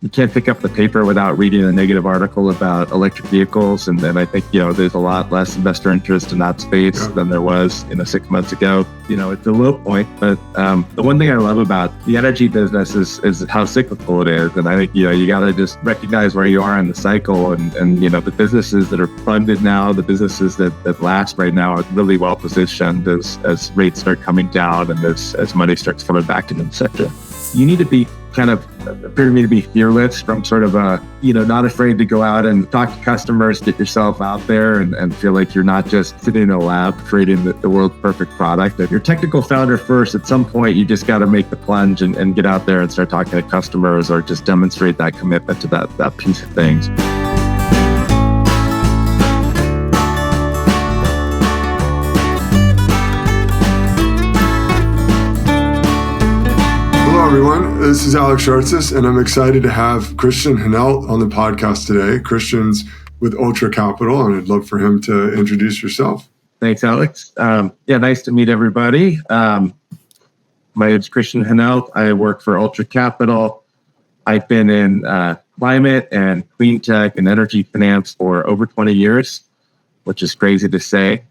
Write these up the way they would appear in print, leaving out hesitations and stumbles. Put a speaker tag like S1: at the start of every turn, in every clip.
S1: you can't pick up the paper without reading a negative article about electric vehicles. And then I think, there's a lot less investor interest in that space than there was, 6 months ago. It's a low point, but the one thing I love about the energy business is how cyclical it is. And I think, you got to just recognize where you are in the cycle and the businesses that are funded now, the businesses that last right now are really well positioned as rates start coming down and as money starts coming back into the sector. You need to be appear to me to be fearless from sort of not afraid to go out and talk to customers, get yourself out there and feel like you're not just sitting in a lab creating the world's perfect product. If you're a technical founder first, at some point, you just got to make the plunge and get out there and start talking to customers or just demonstrate that commitment to that piece of things.
S2: Hello, everyone. This is Alex Shartsis, and I'm excited to have Kristian Hanelt on the podcast today. Kristian's with Ultra Capital, and I'd love for him to introduce yourself.
S1: Thanks, Alex. Nice to meet everybody. My name is Kristian Hanelt. I work for Ultra Capital. I've been in climate and clean tech and energy finance for over 20 years, which is crazy to say.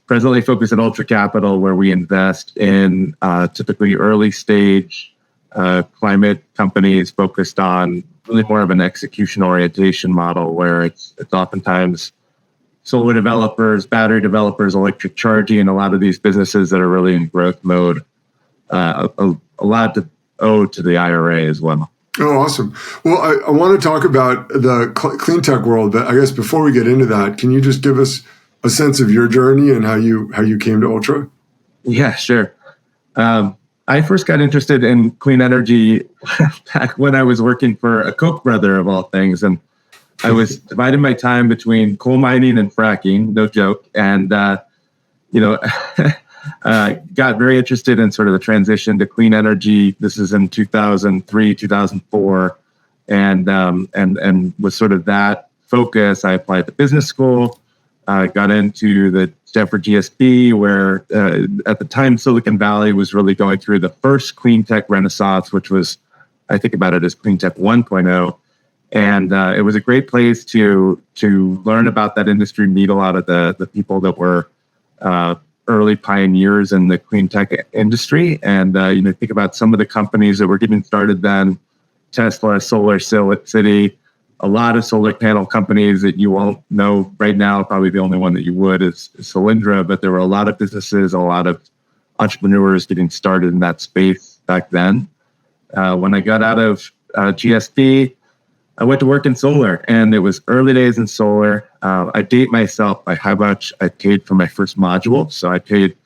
S1: Presently focused at Ultra Capital, where we invest in typically early stage climate companies focused on really more of an execution orientation model, where it's oftentimes solar developers, battery developers, electric charging, and a lot of these businesses that are really in growth mode. A lot to owe to the IRA as well.
S2: Oh, awesome. Well, I want to talk about the clean tech world, but I guess before we get into that, can you just give us a sense of your journey and how you came to Ultra?
S1: Yeah, sure. I first got interested in clean energy back when I was working for a Koch brother of all things. And I was dividing my time between coal mining and fracking, no joke. And, got very interested in sort of the transition to clean energy. This is in 2003, 2004. And with sort of that focus, I applied to business school. Got into the Stanford GSP, where at the time Silicon Valley was really going through the first clean tech renaissance, which was, I think about it as clean tech 1.0. And it was a great place to learn about that industry, meet a lot of the people that were early pioneers in the clean tech industry. And, think about some of the companies that were getting started then: Tesla, Solar City. A lot of solar panel companies that you won't know right now. Probably the only one that you would is Solyndra, but there were a lot of businesses, a lot of entrepreneurs getting started in that space back then. When I got out of GSP, I went to work in solar, and it was early days in solar. I date myself by how much I paid for my first module. So I paid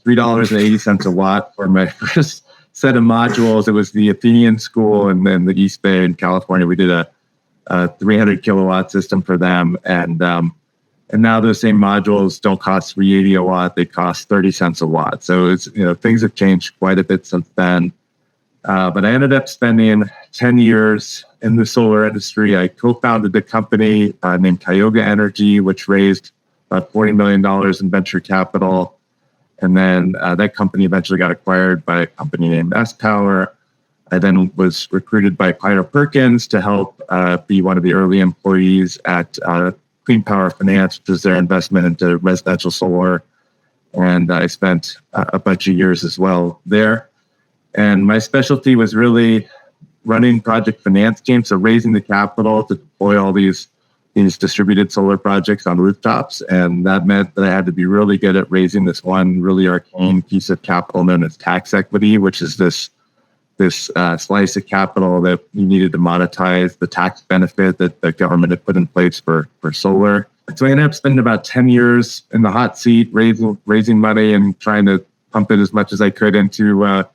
S1: $3.80 a watt for my first set of modules. It was the Athenian School, and then the East Bay in California. We did a 300 kilowatt system for them. And now those same modules don't cost $3.80 a watt. They cost 30 cents a watt. So it's, things have changed quite a bit since then. But I ended up spending 10 years in the solar industry. I co-founded a company named Tioga Energy, which raised about $40 million in venture capital. And then that company eventually got acquired by a company named S-Power. I then was recruited by Pyro Perkins to help be one of the early employees at Clean Power Finance, which is their investment into residential solar. And I spent a bunch of years as well there. And my specialty was really running project finance teams, so raising the capital to deploy all these distributed solar projects on rooftops. And that meant that I had to be really good at raising this one really arcane piece of capital known as tax equity, which is this slice of capital that you needed to monetize the tax benefit that the government had put in place for solar. So I ended up spending about 10 years in the hot seat, raising money and trying to pump it as much as I could into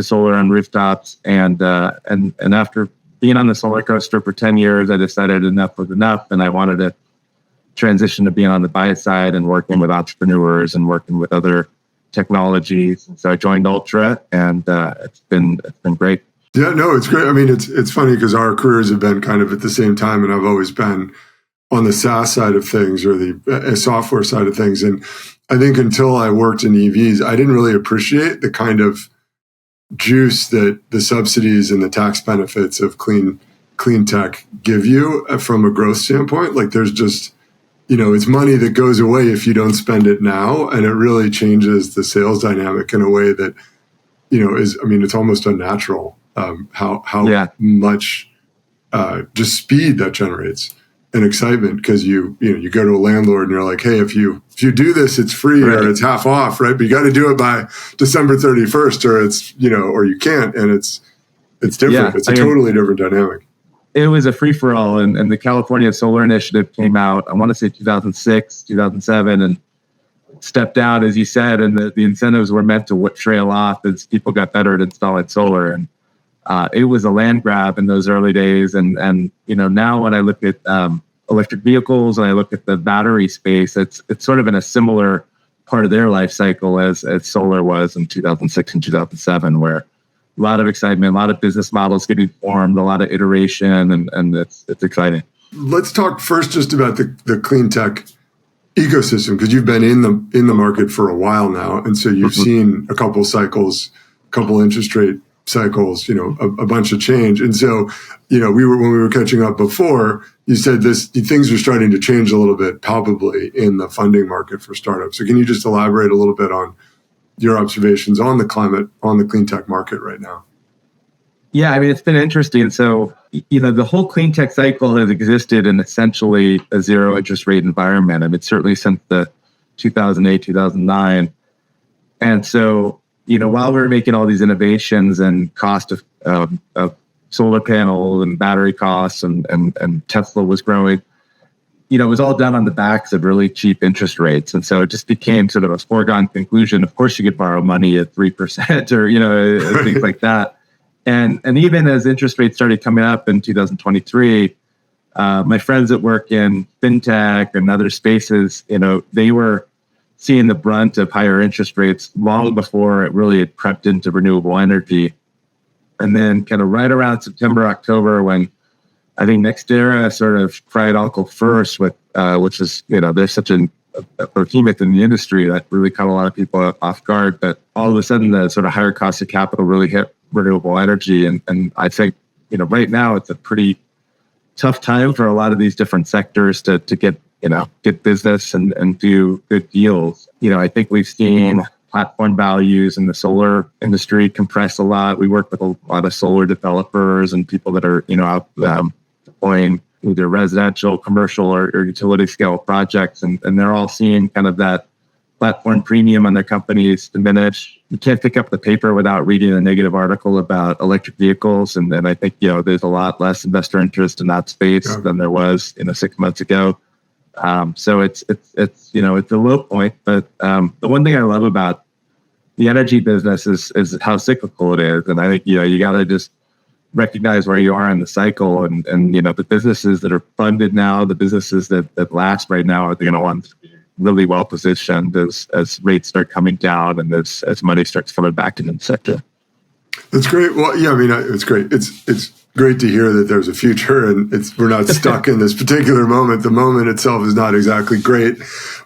S1: solar on rooftops. And after being on the solar coaster for 10 years, I decided enough was enough, and I wanted to transition to being on the buy side and working with entrepreneurs and working with other technologies. So I joined Ultra, and it's been great.
S2: Yeah, no, it's great. I mean, it's funny because our careers have been kind of at the same time, and I've always been on the SaaS side of things or the software side of things. And I think until I worked in EVs, I didn't really appreciate the kind of juice that the subsidies and the tax benefits of clean tech give you from a growth standpoint. Like there's just, it's money that goes away if you don't spend it now. And it really changes the sales dynamic in a way that, it's almost unnatural how much just speed that generates and excitement. Because you go to a landlord and you're like, hey, if you do this, it's free or it's half off, right? But you got to do it by December 31st or it's, or you can't. And it's different. Yeah, it's a totally different dynamic.
S1: It was a free-for-all, and the California Solar Initiative came out, I want to say 2006, 2007, and stepped out, as you said, and the incentives were meant to trail off as people got better at installing solar. And it was a land grab in those early days. And now when I look at electric vehicles and I look at the battery space, it's sort of in a similar part of their life cycle as solar was in 2006 and 2007, where a lot of excitement, a lot of business models getting formed, a lot of iteration, and it's exciting.
S2: Let's talk first just about the clean tech ecosystem, because you've been in the market for a while now, and so you've seen a couple cycles, a couple interest rate cycles, a bunch of change. And so, when we were catching up before, you said things are starting to change a little bit palpably in the funding market for startups. So can you just elaborate a little bit on your observations on the climate, on the clean tech market right now?
S1: Yeah, it's been interesting. So, the whole clean tech cycle has existed in essentially a zero interest rate environment. Certainly since the 2008, 2009. And so, while we were making all these innovations and cost of solar panels and battery costs and Tesla was growing, it was all done on the backs of really cheap interest rates. And so it just became sort of a foregone conclusion. Of course, you could borrow money at 3% or, things like that. And even as interest rates started coming up in 2023, my friends that work in fintech and other spaces, they were seeing the brunt of higher interest rates long before it really had crept into renewable energy. And then kind of right around September, October, when I think NextEra sort of cried uncle first with, which is, there's such a behemoth in the industry that really caught a lot of people off guard. But all of a sudden, the sort of higher cost of capital really hit renewable energy. And I think, right now it's a pretty tough time for a lot of these different sectors to get business and do good deals. I think we've seen platform values in the solar industry compress a lot. We work with a lot of solar developers and people that are, out deploying either residential, commercial, or utility scale projects. And they're all seeing kind of that platform premium on their companies diminish. You can't pick up the paper without reading a negative article about electric vehicles. And I think, there's a lot less investor interest in that space than there was, 6 months ago. So it's a low point, but the one thing I love about the energy business is how cyclical it is. And I think, you got to just recognize where you are in the cycle and the businesses that are funded now, the businesses that last right now are going to want to be really well positioned as rates start coming down and as money starts coming back into the sector.
S2: That's great. Well, yeah, it's great. It's great to hear that there's a future and we're not stuck in this particular moment. The moment itself is not exactly great,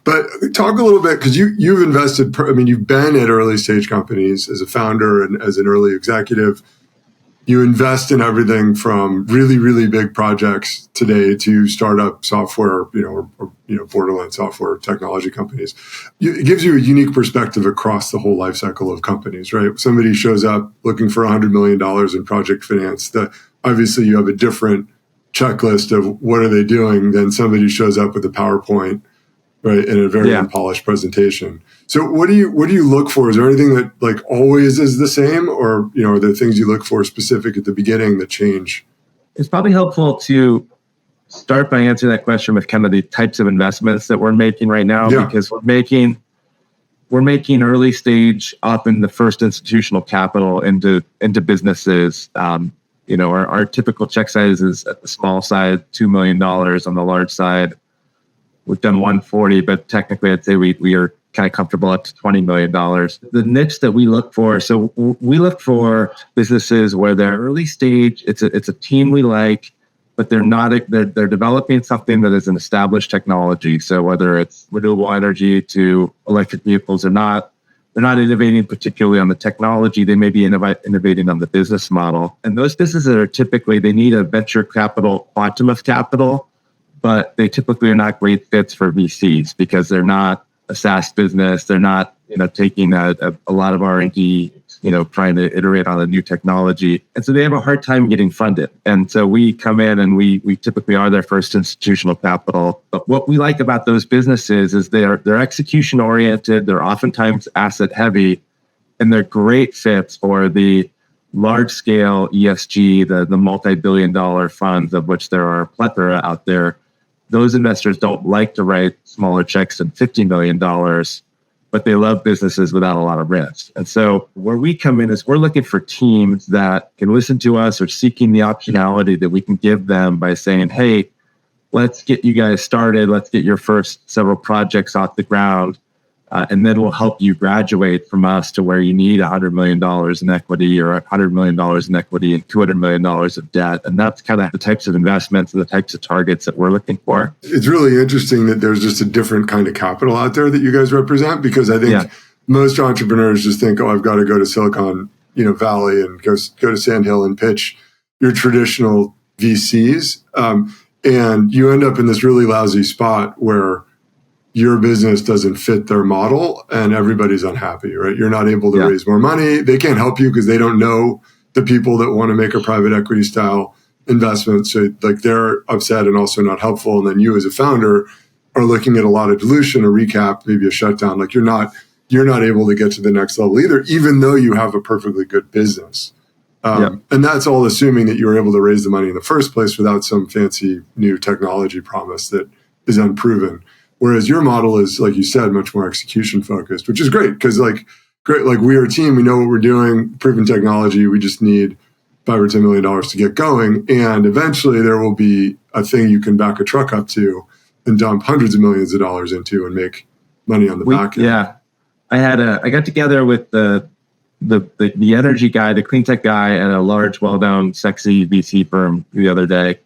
S2: but talk a little bit, because you've invested, you've been at early stage companies as a founder and as an early executive. You invest in everything from really, really big projects today to startup software, or borderline software technology companies. It gives you a unique perspective across the whole life cycle of companies, right? Somebody shows up looking for $100 million in project finance. Obviously, you have a different checklist of what are they doing than somebody shows up with a PowerPoint, right, in a very unpolished presentation. So what do you look for? Is there anything that always is the same, or are there things you look for specific at the beginning that change?
S1: It's probably helpful to start by answering that question with kind of the types of investments that we're making right now, because we're making early stage, often the first institutional capital into businesses. Our typical check size is at the small side, $2 million. On the large side, we've done 140, but technically I'd say we are kind of comfortable up to $20 million. The niche that we look for, so we look for businesses where they're early stage, it's a team we like, but they're developing something that is an established technology. So whether it's renewable energy to electric vehicles or not, They're not innovating particularly on the technology. They may be innovating on the business model. And those businesses are typically, they need a venture capital quantum of capital, but they typically are not great fits for VCs because they're not a SaaS business. They're not, taking a lot of R&D, trying to iterate on a new technology. And so they have a hard time getting funded. And so we come in and we typically are their first institutional capital. But what we like about those businesses is they're execution oriented. They're oftentimes asset heavy, and they're great fits for the large scale ESG, the multi-billion-dollar funds, of which there are a plethora out there. Those investors don't like to write smaller checks than $50 million, but they love businesses without a lot of risk. And so where we come in is we're looking for teams that can listen to us or seeking the optionality that we can give them by saying, hey, let's get you guys started. Let's get your first several projects off the ground. And then we'll help you graduate from us to where you need $100 million in equity or $100 million in equity and $200 million of debt. And that's kind of the types of investments and the types of targets that we're looking for.
S2: It's really interesting that there's just a different kind of capital out there that you guys represent, because I think most entrepreneurs just think, oh, I've got to go to Silicon Valley and go to Sand Hill and pitch your traditional VCs. And you end up in this really lousy spot where your business doesn't fit their model and everybody's unhappy, right? You're not able to raise more money. They can't help you because they don't know the people that want to make a private equity style investment. So they're upset and also not helpful. And then you as a founder are looking at a lot of dilution, a recap, maybe a shutdown. Like you're not able to get to the next level either, even though you have a perfectly good business. And that's all assuming that you were able to raise the money in the first place without some fancy new technology promise that is unproven. Whereas your model is, like you said, much more execution focused, which is great because we are a team, we know what we're doing, proven technology, we just need $5 or $10 million to get going. And eventually there will be a thing you can back a truck up to and dump hundreds of millions of dollars into and make money on the back end.
S1: Yeah. I got together with the energy guy, the clean tech guy at a large, well-known, sexy VC firm the other day.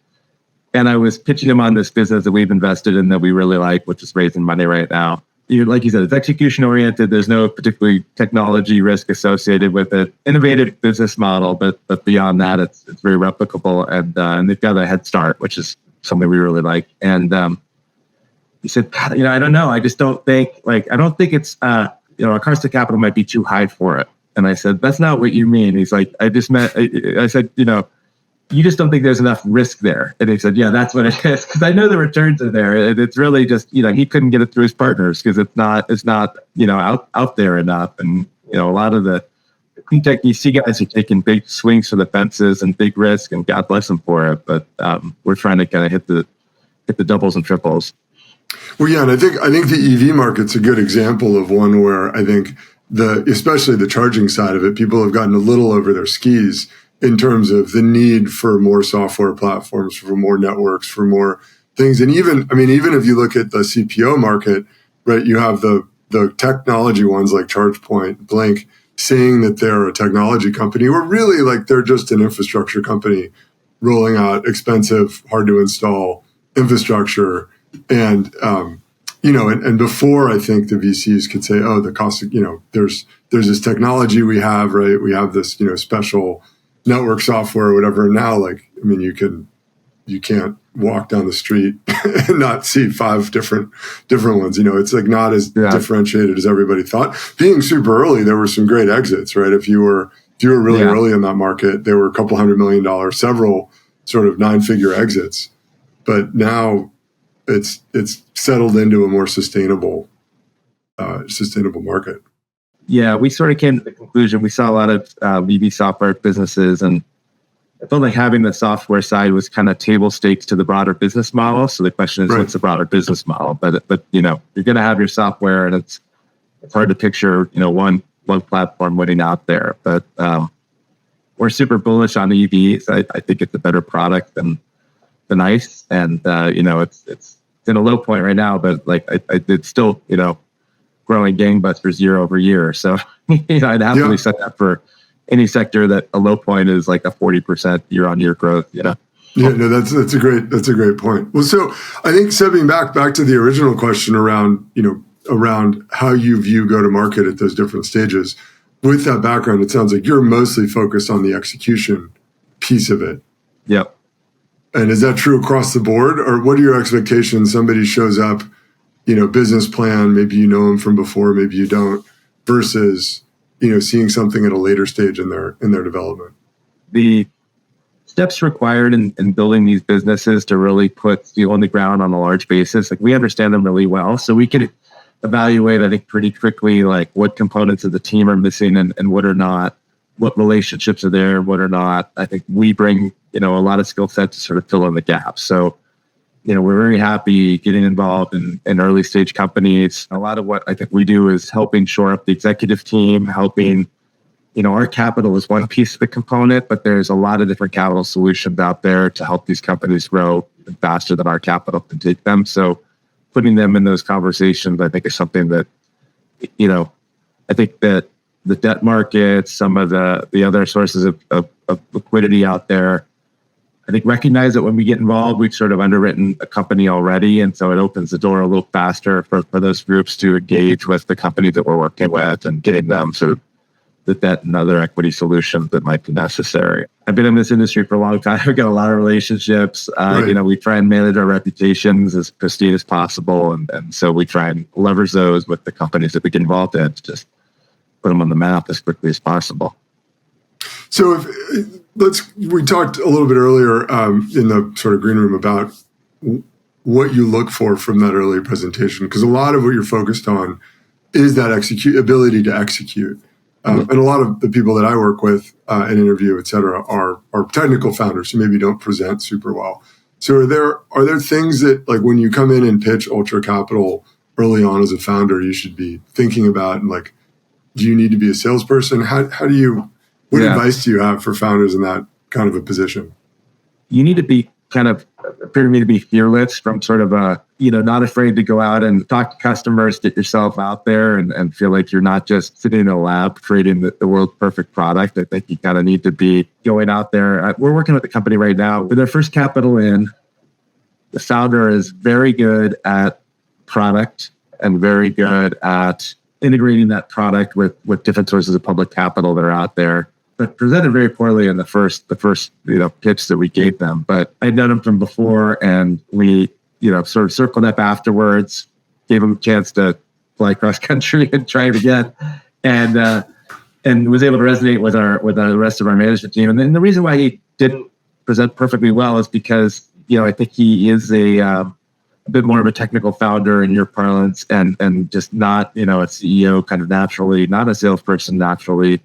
S1: And I was pitching him on this business that we've invested in that we really like, which is raising money right now. Like you said, it's execution oriented. There's no particularly technology risk associated with it. Innovative business model, but beyond that, it's very replicable. And they've got a head start, which is something we really like. And he said, I don't know. I just don't think it's, our cost of capital might be too high for it. And I said, that's not what you mean. He's like, I said, you just don't think there's enough risk there. And he said, yeah, that's what it is. Because I know the returns are there. It's really just, he couldn't get it through his partners because it's not, out there enough. And, a lot of the clean tech VC guys are taking big swings for the fences and big risk, and God bless them for it. But we're trying to kind of hit the doubles and triples.
S2: Well, yeah. And I think the EV market's a good example of one where I think especially the charging side of it, people have gotten a little over their skis in terms of the need for more software platforms, for more networks, for more things. And even if you look at the CPO market, right, you have the technology ones like ChargePoint, Blink, saying that they're a technology company, or really they're just an infrastructure company rolling out expensive, hard to install infrastructure. And, and before I think the VCs could say, oh, the cost of, there's this technology we have, right? We have this, special network software or whatever. Now, you can't walk down the street and not see 5 different ones. It's not as differentiated as everybody thought. Being super early, there were some great exits, right? If you were really early in that market, there were a couple $100 million, several sort of 9-figure exits. But now it's settled into a more sustainable market.
S1: Yeah, we sort of came to the conclusion. We saw a lot of VB software businesses, and I felt like having the software side was kind of table stakes to the broader business model. So the question is, what's the broader business model? But you're going to have your software, and it's hard to picture one platform winning out there. But we're super bullish on EVs. I think it's a better product than ICE, and it's in a low point right now, but it's still growing gangbusters year over year. So I'd happily set that for any sector that a low point is like a 40% year on year growth. Yeah,
S2: no, that's a great point. Well, so I think stepping back to the original question around around how you view go-to-market at those different stages. With that background, it sounds like you're mostly focused on the execution piece of it.
S1: Yep.
S2: And is that true across the board, or what are your expectations? Somebody shows up, business plan, maybe you know them from before, maybe you don't, versus, seeing something at a later stage in their development.
S1: The steps required in building these businesses to really put steel on the ground on a large basis, like we understand them really well. So we can evaluate, I think, pretty quickly, like what components of the team are missing and what are not, what relationships are there, what are not. I think we bring, a lot of skill sets to sort of fill in the gaps. So, we're very happy getting involved in early stage companies. A lot of what I think we do is helping shore up the executive team, helping, our capital is one piece of the component, but there's a lot of different capital solutions out there to help these companies grow faster than our capital can take them. So putting them in those conversations, I think, is something that, I think that the debt markets, some of the other sources of liquidity out there, I think recognize that when we get involved, we've sort of underwritten a company already. And so it opens the door a little faster for those groups to engage with the company that we're working with and getting them sort of the debt and other equity solutions that might be necessary. I've been in this industry for a long time. We've got a lot of relationships.
S2: Right.
S1: We try and manage our reputations as pristine as possible. And so we try and leverage those with the companies that we get involved in to just put them on the map as quickly as possible.
S2: So we talked a little bit earlier in the sort of green room about what you look for from that earlier presentation, because a lot of what you're focused on is that ability to execute. And a lot of the people that I work with and interview, et cetera, are technical founders who maybe don't present super well. So are there things that, like, when you come in and pitch Ultra Capital early on as a founder, you should be thinking about, and like, do you need to be a salesperson? What advice do you have for founders in that kind of a position?
S1: You need to be appear to me to be fearless, from sort of not afraid to go out and talk to customers, get yourself out there and feel like you're not just sitting in a lab creating the world's perfect product. I think you kind of need to be going out there. We're working with a company right now with their first capital in. The founder is very good at product and very good at integrating that product with different sources of public capital that are out there, but presented very poorly in the first pitch that we gave them. But I'd known him from before, and we sort of circled up afterwards, gave him a chance to fly cross country and try it again, and was able to resonate with the rest of our management team. And then the reason why he didn't present perfectly well is because I think he is a bit more of a technical founder in your parlance, and just not a CEO kind of naturally, not a salesperson naturally.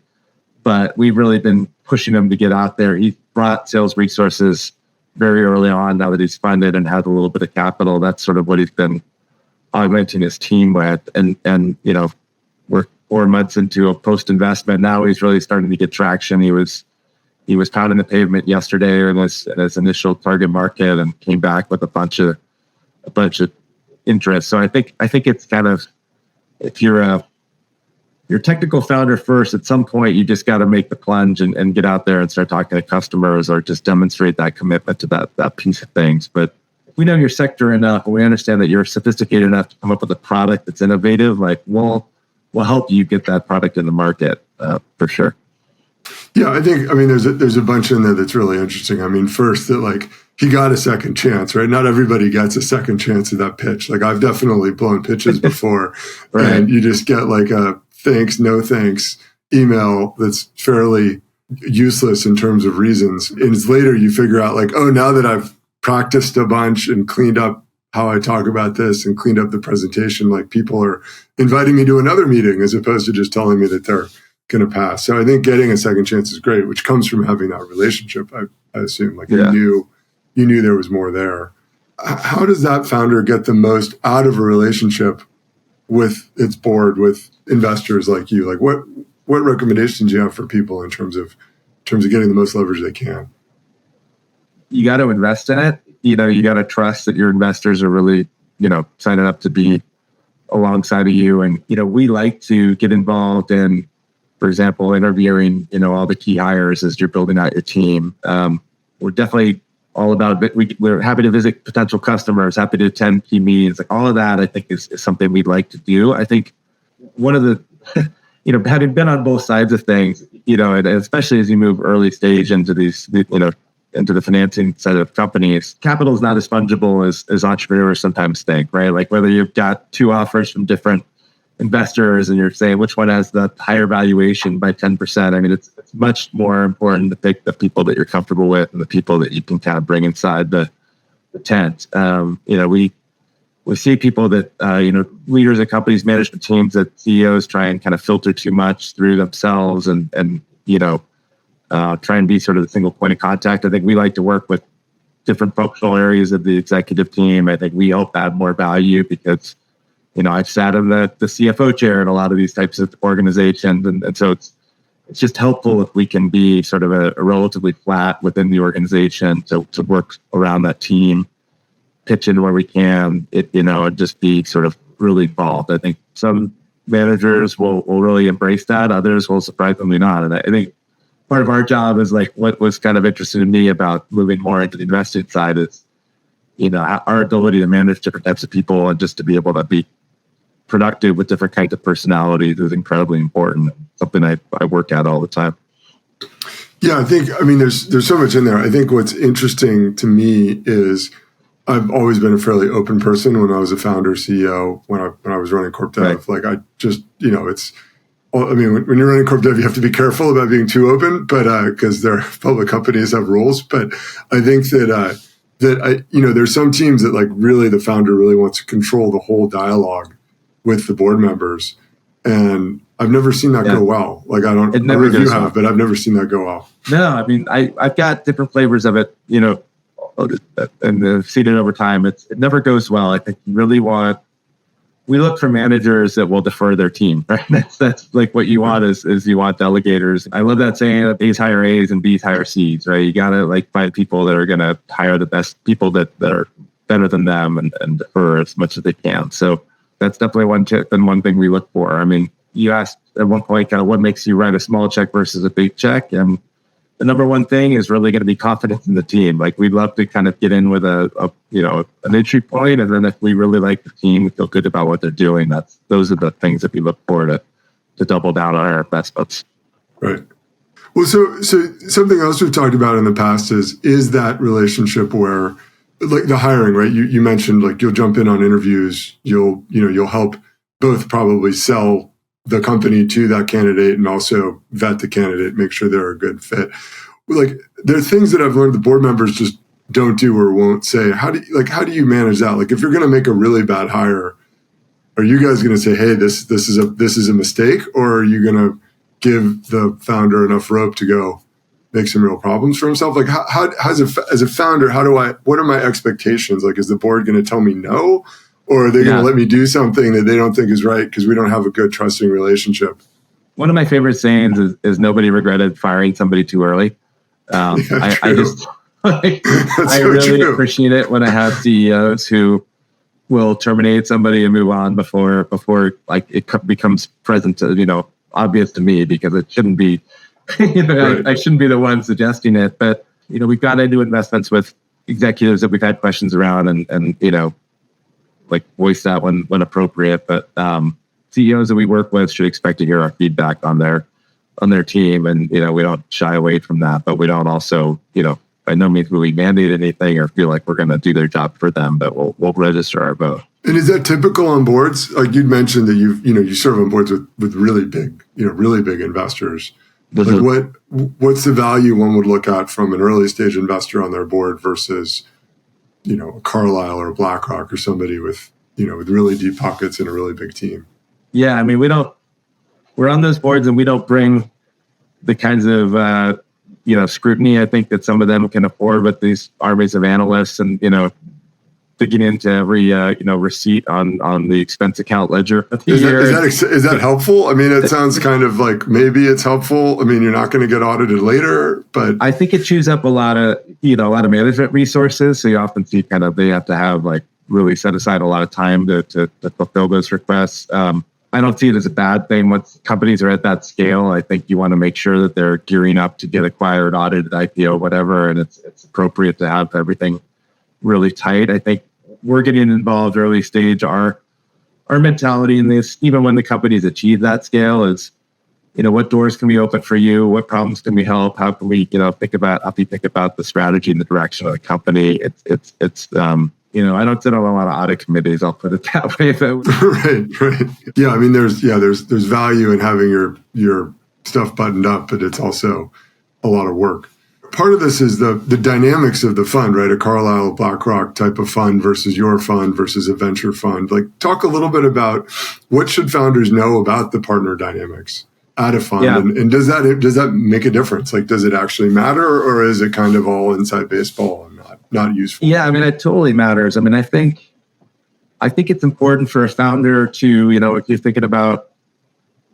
S1: But we've really been pushing him to get out there. He brought sales resources very early on. Now that he's funded and had a little bit of capital, that's sort of what he's been augmenting his team with. And we're 4 months into a post-investment. Now he's really starting to get traction. He was pounding the pavement yesterday in his initial target market, and came back with a bunch of interest. So I think it's kind of, if you're a technical founder first, at some point you just got to make the plunge and get out there and start talking to customers, or just demonstrate that commitment to that piece of things. But if we know your sector enough, and we understand that you're sophisticated enough to come up with a product that's innovative, like we'll help you get that product in the market for sure.
S2: Yeah, there's a bunch in there that's really interesting. First, that like he got a second chance, right? Not everybody gets a second chance at that pitch. Like, I've definitely blown pitches before, right. And you just get like a thanks, no thanks email that's fairly useless in terms of reasons. And it's later you figure out like, oh, now that I've practiced a bunch and cleaned up how I talk about this and cleaned up the presentation, like people are inviting me to another meeting as opposed to just telling me that they're going to pass. So I think getting a second chance is great, which comes from having that relationship. I assume you knew there was more there. How does that founder get the most out of a relationship with its board, with investors like you? Like what recommendations do you have for people in terms of getting the most leverage they can?
S1: You got to invest in it. You got to trust that your investors are really, signing up to be alongside of you. And, we like to get involved in, for example, interviewing, all the key hires as you're building out your team. We're definitely all about it. We're happy to visit potential customers, happy to attend key meetings. Like all of that, I think is something we'd like to do. I think one of the, having been on both sides of things, and especially as you move early stage into these, into the financing side of companies, capital is not as fungible as entrepreneurs sometimes think, right? Like whether you've got two offers from different investors and you're saying which one has the higher valuation by 10%. I mean, it's much more important to pick the people that you're comfortable with and the people that you can kind of bring inside the tent. We see people that, leaders of companies, management teams, that CEOs try and kind of filter too much through themselves and try and be sort of the single point of contact. I think we like to work with different functional areas of the executive team. I think we help add more value because, I've sat in the CFO chair in a lot of these types of organizations. And so it's just helpful if we can be sort of a relatively flat within the organization to work around that team, pitch in where we can, and just be sort of really involved. I think some managers will really embrace that. Others will surprisingly not. And I think part of our job is like what was kind of interesting to me about moving more into the investing side is, our ability to manage different types of people and just to be able to be productive with different kinds of personalities is incredibly important. Something I work at all the time.
S2: Yeah, there's so much in there. I think what's interesting to me is I've always been a fairly open person when I was a founder, CEO, when I was running Corp Dev. Right. Like I just, when you're running Corp Dev, you have to be careful about being too open, but because their public companies have rules. But I think that there's some teams that like really the founder really wants to control the whole dialogue with the board members, and I've never seen that go well. Like I don't know if you have, but I've never seen that go well.
S1: No, I mean I've got different flavors of it, and I've seen it over time. It never goes well. I think we look for managers that will defer their team, right? That's like what you want is you want delegators. I love that saying, A's hire A's and B's hire C's, right? You got to like find people that are going to hire the best people that are better than them and defer as much as they can. So that's definitely one thing we look for. I mean, you asked at one point kind of what makes you write a small check versus a big check. And the number one thing is really going to be confidence in the team. Like we'd love to kind of get in with an entry point, and then if we really like the team, we feel good about what they're doing. Those are the things that we look for to double down on our investments.
S2: Right. Well, so something else we've talked about in the past is that relationship where, like the hiring, right? You mentioned like you'll jump in on interviews, you'll help both probably sell the company to that candidate and also vet the candidate, make sure they're a good fit. Like there are things that I've learned the board members just don't do or won't say. How do you manage that? Like if you're going to make a really bad hire, are you guys going to say, hey, this is a mistake, or are you going to give the founder enough rope to go make some real problems for himself? Like how as a founder, what are my expectations? Like, is the board going to tell me no? Or are they going to let me do something that they don't think is right because we don't have a good trusting relationship?
S1: One of my favorite sayings is nobody regretted firing somebody too early. I really appreciate it when I have CEOs who will terminate somebody and move on before like it becomes present, obvious to me, because it shouldn't be. Right. I shouldn't be the one suggesting it, but we've got into investments with executives that we've had questions around, and like voice that when appropriate. But CEOs that we work with should expect to hear our feedback on their team, and we don't shy away from that. But we don't also by no means will we mandate anything or feel like we're going to do their job for them. But we'll register our vote.
S2: And is that typical on boards? Like you'd mentioned that you serve on boards with really big investors. Like what's the value one would look at from an early stage investor on their board versus a Carlyle or a BlackRock or somebody with really deep pockets and a really big team?
S1: Yeah, I mean we're on those boards and we don't bring the kinds of scrutiny I think that some of them can afford with these armies of analysts and digging into every receipt on the expense account ledger.
S2: Is that helpful? I mean, it sounds kind of like maybe it's helpful. I mean, you're not going to get audited later, but
S1: I think it chews up a lot of management resources. So you often see they have to have like really set aside a lot of time to fulfill those requests. I don't see it as a bad thing. Once companies are at that scale, I think you want to make sure that they're gearing up to get acquired, audited, IPO, whatever, and it's appropriate to have everything really tight. I think we're getting involved early stage. Our mentality in this, even when the companies achieve that scale, is, what doors can we open for you? What problems can we help? How can we, think about the strategy and the direction of the company? It's I don't sit on a lot of audit committees. I'll put it that way.
S2: Right. Yeah, I mean, there's value in having your stuff buttoned up, but it's also a lot of work. Part of this is the dynamics of the fund, right? A Carlyle, BlackRock type of fund versus your fund versus a venture fund. Like, talk a little bit about what should founders know about the partner dynamics at a fund, and does that make a difference? Like, does it actually matter, or is it kind of all inside baseball and not useful?
S1: Yeah, I mean, it totally matters. I mean, I think it's important for a founder to, if you're thinking about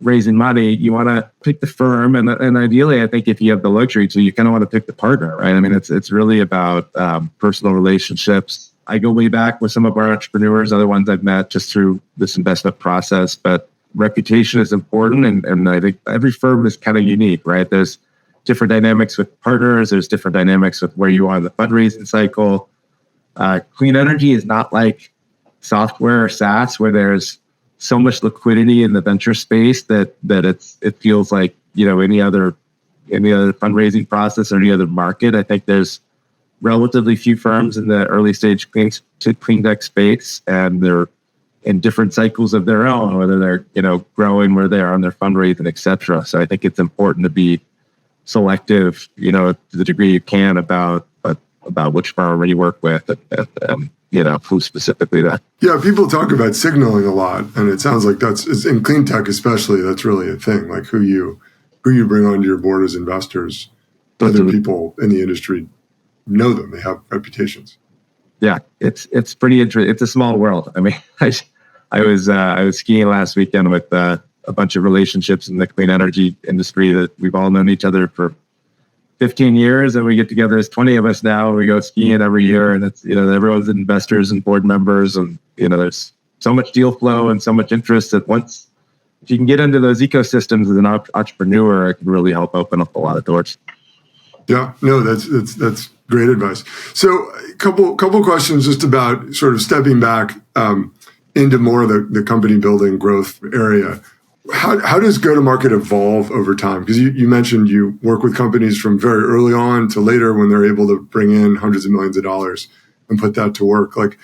S1: raising money, you want to pick the firm, and ideally, I think if you have the luxury to, you kind of want to pick the partner, right? I mean, it's really about personal relationships. I go way back with some of our entrepreneurs, other ones I've met just through this investment process, but reputation is important, and I think every firm is kind of unique, right? There's different dynamics with partners. There's different dynamics with where you are in the fundraising cycle. Clean energy is not like software or SaaS, where there's so much liquidity in the venture space that it feels like any other fundraising process or any other market. I think there's relatively few firms in the early stage clean tech space, and they're in different cycles of their own, whether they're growing, where they are on their fundraising, et cetera. So I think it's important to be selective, to the degree you can about which firm you work with, and who specifically that.
S2: Yeah, people talk about signaling a lot, and it sounds like that's in clean tech especially. That's really a thing. Like who you bring onto your board as investors. Other people in the industry know them; they have reputations.
S1: Yeah, it's pretty interesting. It's a small world. I mean, I was skiing last weekend with a bunch of relationships in the clean energy industry that we've all known each other for 15 years, and we get together as 20 of us now. We go skiing every year, and it's everyone's investors and board members, and there's so much deal flow and so much interest that once if you can get into those ecosystems as an entrepreneur, it can really help open up a lot of doors.
S2: Yeah, no, that's great advice. So, a couple questions just about sort of stepping back into more of the company building growth area. How does go-to-market evolve over time? Because you mentioned you work with companies from very early on to later when they're able to bring in hundreds of millions of dollars and put that to work. Like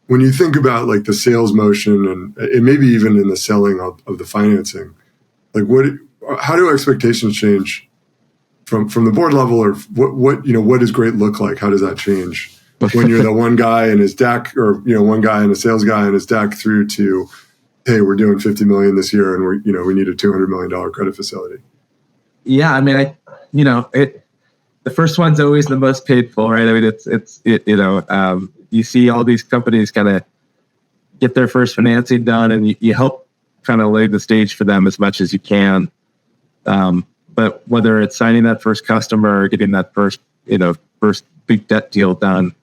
S2: when you think about like the sales motion and maybe even in the selling of the financing, like how do expectations change from the board level, or what does great look like? How does that change when you're the one guy in his deck, or one guy and a sales guy in his deck, through to, hey, we're doing $50 million this year, and we need a $200 million credit facility?
S1: Yeah, I mean, the first one's always the most painful, right? I mean, you see all these companies kind of get their first financing done, and you help kind of lay the stage for them as much as you can. But whether it's signing that first customer or getting that first big debt deal done,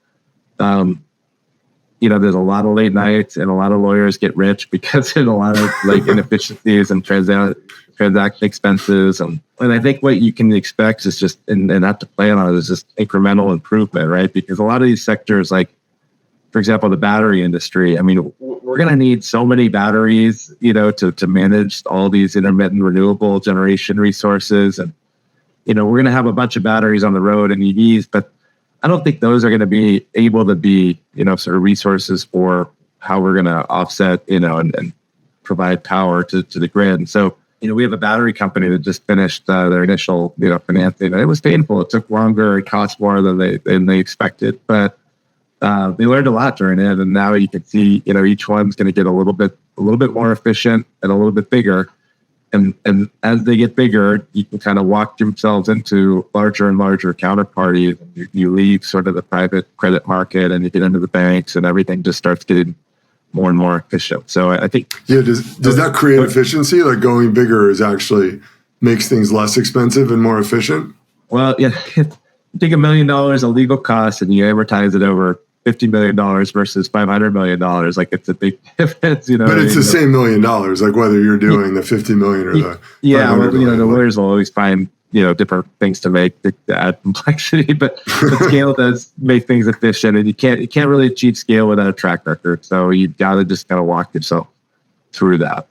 S1: there's a lot of late nights, and a lot of lawyers get rich because there's a lot of like inefficiencies and transaction expenses. And I think what you can expect is just, and not to plan on it, is just incremental improvement, right? Because a lot of these sectors, like, for example, the battery industry, I mean, we're going to need so many batteries, to manage all these intermittent renewable generation resources. And, we're going to have a bunch of batteries on the road and EVs, but I don't think those are going to be able to be, sort of resources for how we're going to offset, and provide power to the grid. And so, we have a battery company that just finished their initial, financing. It was painful. It took longer. It cost more than they expected, but they learned a lot during it. And now you can see, each one's going to get a little bit more efficient and a little bit bigger. And as they get bigger, you can kind of walk themselves into larger and larger counterparties. You leave sort of the private credit market, and you get into the banks, and everything just starts getting more and more efficient. So I think,
S2: does that create efficiency? Like going bigger actually makes things less expensive and more efficient?
S1: Well, yeah, you take $1 million of legal costs and you amortize it over $50 million versus $500 million. Like it's a big difference,
S2: But it's the same $1 million, like whether you're doing the 50 million or the
S1: well, the lawyers will always find different things to add complexity, but scale does make things efficient, and you can't really achieve scale without a track record. So you got to just kind of walk yourself through that.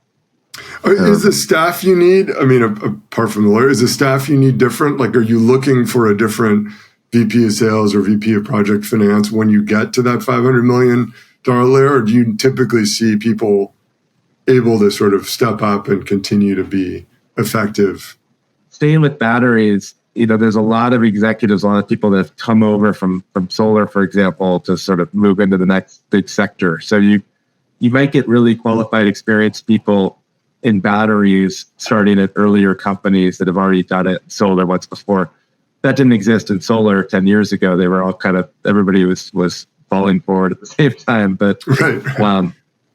S2: Is the staff you need? I mean, apart from the lawyer, is the staff you need different? Like, are you looking for a different VP of sales or VP of project finance when you get to that $500 million layer, or do you typically see people able to sort of step up and continue to be effective?
S1: Staying with batteries, there's a lot of executives, a lot of people that have come over from solar, for example, to sort of move into the next big sector. So you might get really qualified, experienced people in batteries starting at earlier companies that have already done it solar once before. That didn't exist in solar 10 years ago. They were all everybody was falling forward at the same time. But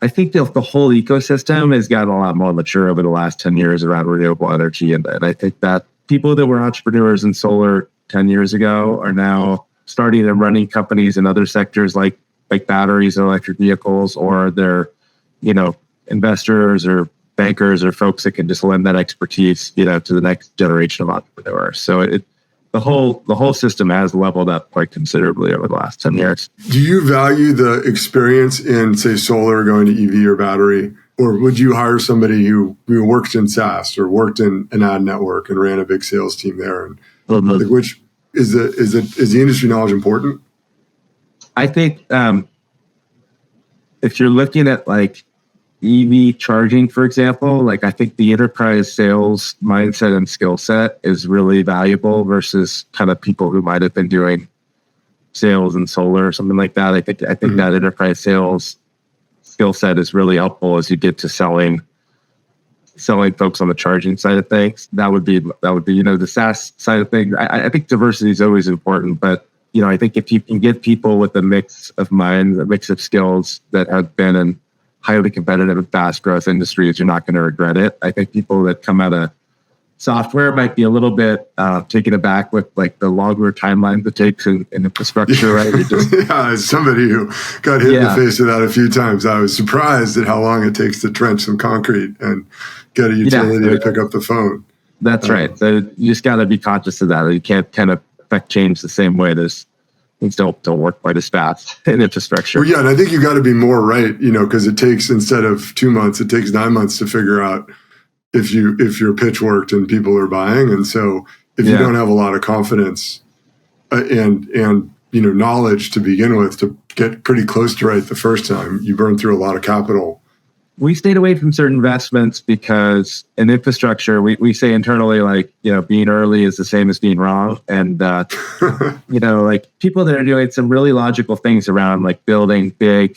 S1: I think the whole ecosystem has gotten a lot more mature over the last 10 years around renewable energy. And I think that people that were entrepreneurs in solar 10 years ago are now starting and running companies in other sectors like batteries and electric vehicles, or they're, investors or bankers or folks that can just lend that expertise, to the next generation of entrepreneurs. So the whole system has leveled up quite considerably over the last 10 years.
S2: Do you value the experience in, say, solar going to EV or battery, or would you hire somebody who worked in SaaS or worked in an ad network and ran a big sales team there? And which is the industry knowledge important?
S1: I think if you're looking at like EV charging, for example, I think the enterprise sales mindset and skill set is really valuable versus kind of people who might have been doing sales in solar or something like that. I think that enterprise sales skill set is really helpful as you get to selling folks on the charging side of things. That would be the SaaS side of things. I think diversity is always important, but I think if you can get people with a mix of minds, a mix of skills that have been in highly competitive and fast growth industries, you're not going to regret it. I think people that come out of software might be a little bit taken aback with the longer timelines it takes in infrastructure, right?
S2: As somebody who got hit in the face with that a few times, I was surprised at how long it takes to trench some concrete and get a utility to pick up the phone.
S1: That's right. So you just got to be conscious of that. You can't kind of affect change the same way. Things don't work quite as fast in infrastructure.
S2: Well, and I think you got to be more right, because it takes, instead of 2 months, it takes 9 months to figure out if your pitch worked and people are buying. And so if you don't have a lot of confidence and knowledge to begin with to get pretty close to right the first time, you burn through a lot of capital.
S1: We stayed away from certain investments because in infrastructure, we say internally, being early is the same as being wrong. And, people that are doing some really logical things around building big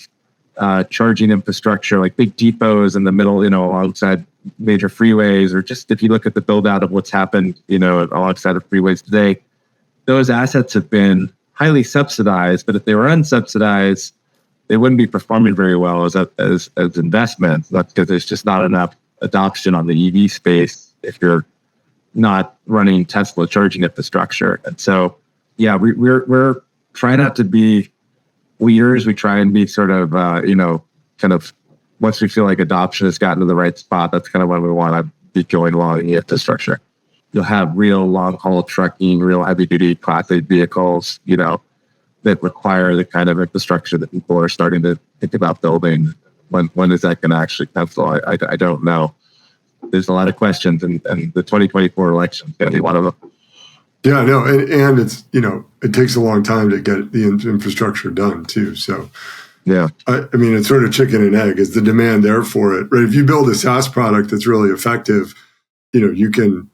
S1: charging infrastructure, like big depots in the middle, alongside major freeways, or just if you look at the build out of what's happened, alongside of freeways today, those assets have been highly subsidized. But if they were unsubsidized, they wouldn't be performing very well as investments. That's because there's just not enough adoption on the EV space if you're not running Tesla charging infrastructure. And so, we're trying not to be leaders. We try and be sort of, kind of once we feel like adoption has gotten to the right spot, that's kind of when we want to be going along in the infrastructure. You'll have real long haul trucking, real heavy duty Class 8 vehicles, that require the kind of infrastructure that people are starting to think about building. When is that going to actually pencil? I don't know. There's a lot of questions, and the 2024 election is going to be one of them.
S2: Yeah, no, and it's, it takes a long time to get the infrastructure done too. So, I mean, it's sort of chicken and egg. Is the demand there for it, right? If you build a SaaS product that's really effective, you can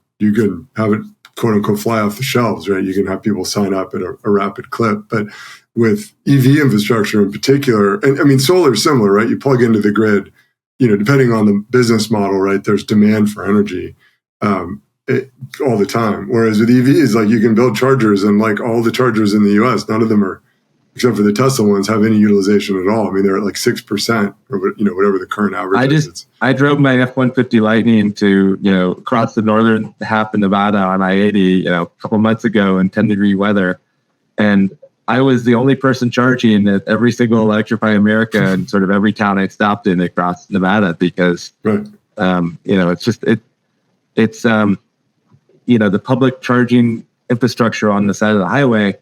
S2: have it, quote unquote, fly off the shelves, right? You can have people sign up at a rapid clip. But with EV infrastructure in particular, and I mean, solar is similar, right? You plug into the grid, depending on the business model, right? There's demand for energy all the time. Whereas with EVs, you can build chargers, and all the chargers in the US, none of them are, except for the Tesla ones, have any utilization at all. I mean, they're at 6% or whatever the current average is.
S1: I drove my F-150 Lightning to, across the northern half of Nevada on I-80, a couple months ago in 10-degree weather. And I was the only person charging at every single Electrify America and sort of every town I stopped in across Nevada because,
S2: Right.
S1: It's the public charging infrastructure on the side of the highway.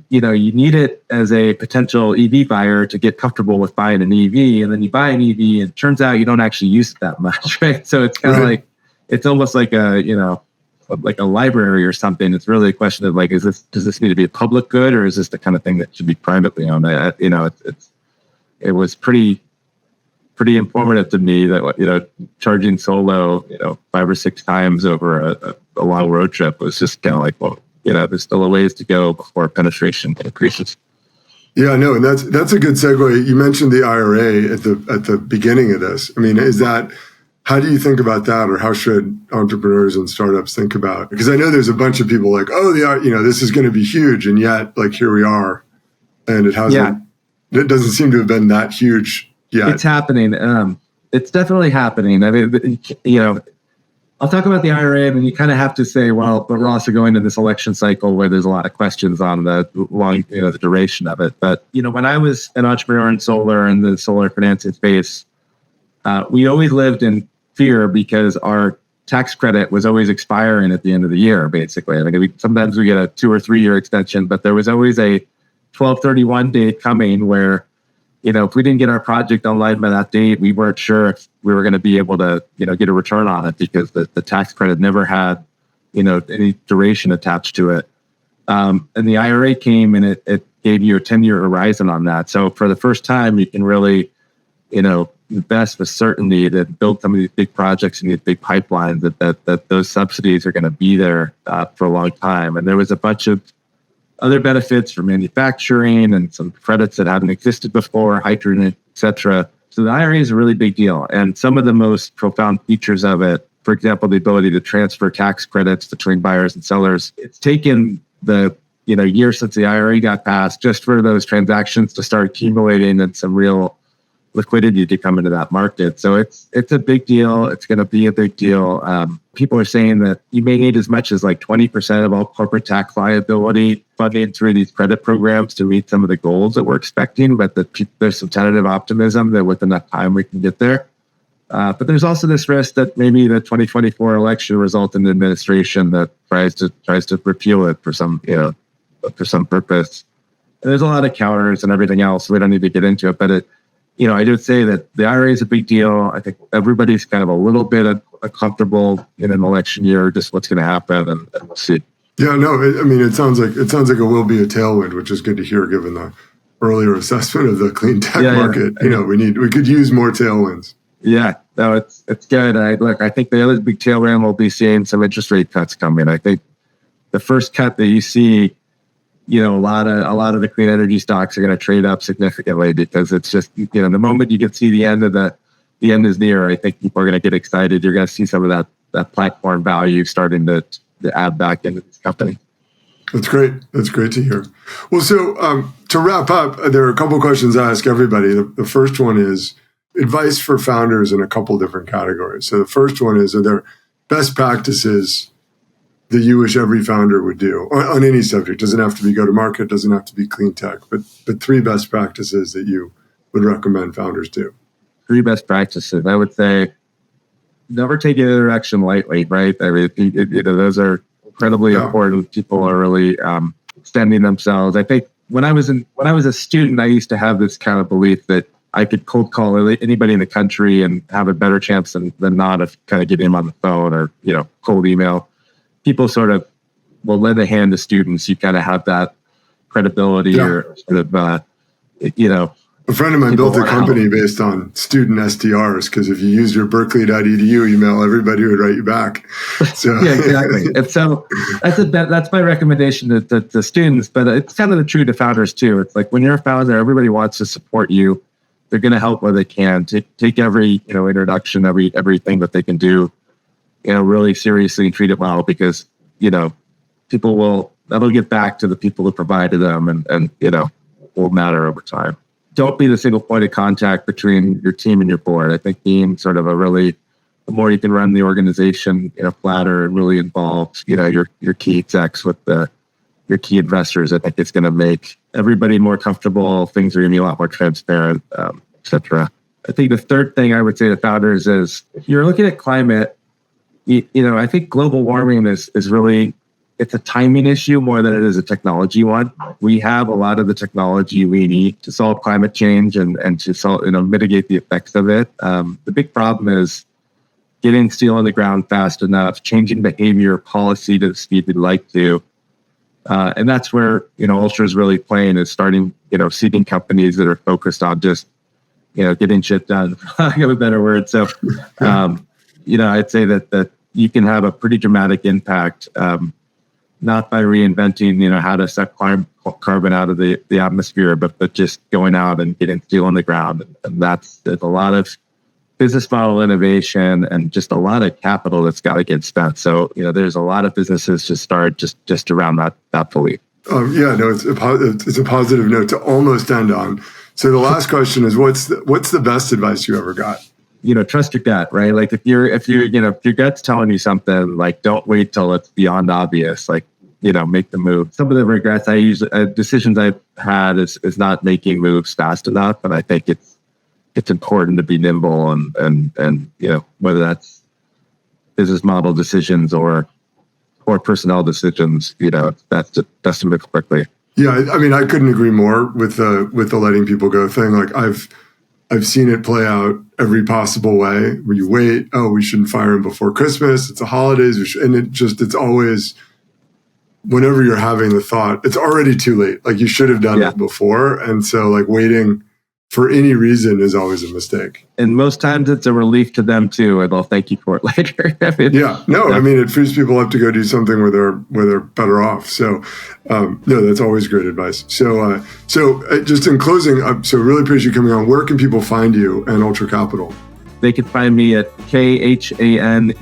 S1: You need it as a potential EV buyer to get comfortable with buying an EV, and then you buy an EV, and it turns out you don't actually use it that much, right? So it's kind of like, it's almost like like a library or something. It's really a question of like, does this need to be a public good, or is this the kind of thing that should be privately owned? It was pretty informative to me that, charging solo, 5 or 6 times over a long road trip was just kind of like, well, there's still a ways to go before penetration increases.
S2: Yeah, no, and that's a good segue. You mentioned the IRA at the beginning of this. I mean, how do you think about that, or how should entrepreneurs and startups think about it? Because I know there's a bunch of people like, oh, this is going to be huge, and yet, like, here we are, and it hasn't. Yeah. It doesn't seem to have been that huge yet.
S1: It's happening. It's definitely happening. I mean, I'll talk about the IRA, and then you kind of have to say, well, but we're also going to this election cycle where there's a lot of questions on the long, the duration of it. But when I was an entrepreneur in solar and the solar financing space, we always lived in fear because our tax credit was always expiring at the end of the year, basically. I mean, sometimes we get a 2 or 3 year extension, but there was always a 12/31 date coming where, if we didn't get our project online by that date, we weren't sure if we were going to be able to, get a return on it because the tax credit never had, any duration attached to it. And the IRA came and it gave you a 10-year horizon on that. So for the first time, you can really, invest with certainty that build some of these big projects and these big pipelines that those subsidies are going to be there for a long time. And there was a bunch of other benefits for manufacturing and some credits that hadn't existed before, hydrogen, et cetera. So the IRA is a really big deal. And some of the most profound features of it, for example, the ability to transfer tax credits between buyers and sellers, it's taken the year since the IRA got passed just for those transactions to start accumulating and some real liquidity to come into that market. So it's a big deal. It's going to be a big deal. People are saying that you may need as much as like 20% of all corporate tax liability funding through these credit programs to meet some of the goals that we're expecting, but there's some tentative optimism that with enough time we can get there. But there's also this risk that maybe the 2024 election result in the administration that tries to repeal it for some purpose. And there's a lot of counters and everything else. So we don't need to get into it, but I would say that the IRA is a big deal. I think everybody's kind of a little bit uncomfortable in an election year, just what's going to happen, and we'll see.
S2: Yeah, no, it sounds like it will be a tailwind, which is good to hear given the earlier assessment of the clean tech market. We could use more tailwinds. Yeah,
S1: no, it's good. I think the other big tailwind will be seeing some interest rate cuts coming. I think the first cut that you see, a lot of the clean energy stocks are going to trade up significantly because it's just, the moment you can see the end is near, I think people are going to get excited. You're going to see some of that platform value starting to add back into this company.
S2: That's great. That's great to hear. Well, so to wrap up, there are a couple of questions I ask everybody. The first one is advice for founders in a couple different categories. So the first one is, are there best practices that you wish every founder would do on any subject? Doesn't have to be go-to-market, doesn't have to be clean tech, but 3 best practices that you would recommend founders do.
S1: 3 best practices. I would say never take any direction lightly, right? I mean, those are incredibly important. People are really extending themselves. I think when I was a student, I used to have this kind of belief that I could cold call anybody in the country and have a better chance than not of kind of getting them on the phone or, cold email. People sort of will lend a hand to students. You kind of have that credibility or sort of,
S2: A friend of mine built a company based on student SDRs because if you use your berkeley.edu email, everybody would write you back. So
S1: yeah, exactly. And so that's my recommendation to students, but it's kind of the true to founders too. It's like when you're a founder, everybody wants to support you. They're going to help where they can. Take every introduction, everything that they can do, really seriously and treat it well because that'll get back to the people who provided them and will matter over time. Don't be the single point of contact between your team and your board. I think being sort of the more you can run the organization, flatter and really involve, your key execs with the your key investors. I think it's going to make everybody more comfortable. Things are going to be a lot more transparent, et cetera. I think the third thing I would say to founders is, if you're looking at climate, I think global warming is really, it's a timing issue more than it is a technology one. We have a lot of the technology we need to solve climate change and to solve, mitigate the effects of it. The big problem is getting steel on the ground fast enough, changing behavior policy to the speed we'd like to. And that's where, Ultra is really playing, is starting, seeding companies that are focused on just, getting shit done, for lack of a better word. So, I'd say that you can have a pretty dramatic impact, not by reinventing, how to suck carbon out of the atmosphere, but just going out and getting steel on the ground. And there's a lot of business model innovation and just a lot of capital that's got to get spent. So, there's a lot of businesses to start just around that belief.
S2: It's a positive note to almost end on. So the last question is, what's the best advice you ever got?
S1: Trust your gut, right? Like if your gut's telling you something, like don't wait till it's beyond obvious. Like, make the move. Some of the regrets decisions I've had is not making moves fast enough. And I think it's important to be nimble and whether that's business model decisions or personnel decisions, that's to move quickly.
S2: Yeah, I mean, I couldn't agree more with the letting people go thing. Like I've seen it play out every possible way. Where you wait, we shouldn't fire him before Christmas. It's the holidays, and it's always, whenever you're having the thought, it's already too late. Like you should have done it before, and so like waiting for any reason is always a mistake.
S1: And most times it's a relief to them too, and they'll thank you for it later.
S2: I mean, it frees people up to go do something where they're better off. So, that's always great advice. So just in closing, so really appreciate you coming on. Where can people find you and Ultra Capital?
S1: They can find me at Khanelt,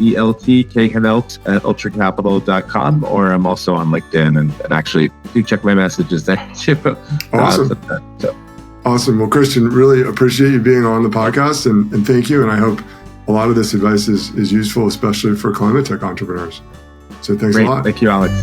S1: Khanelt at ultracapital.com, or I'm also on LinkedIn, and actually do check my messages there too.
S2: Awesome. Awesome. Well, Kristian, really appreciate you being on the podcast, and thank you. And I hope a lot of this advice is useful, especially for climate tech entrepreneurs. So thanks a lot.
S1: Thank you, Alex.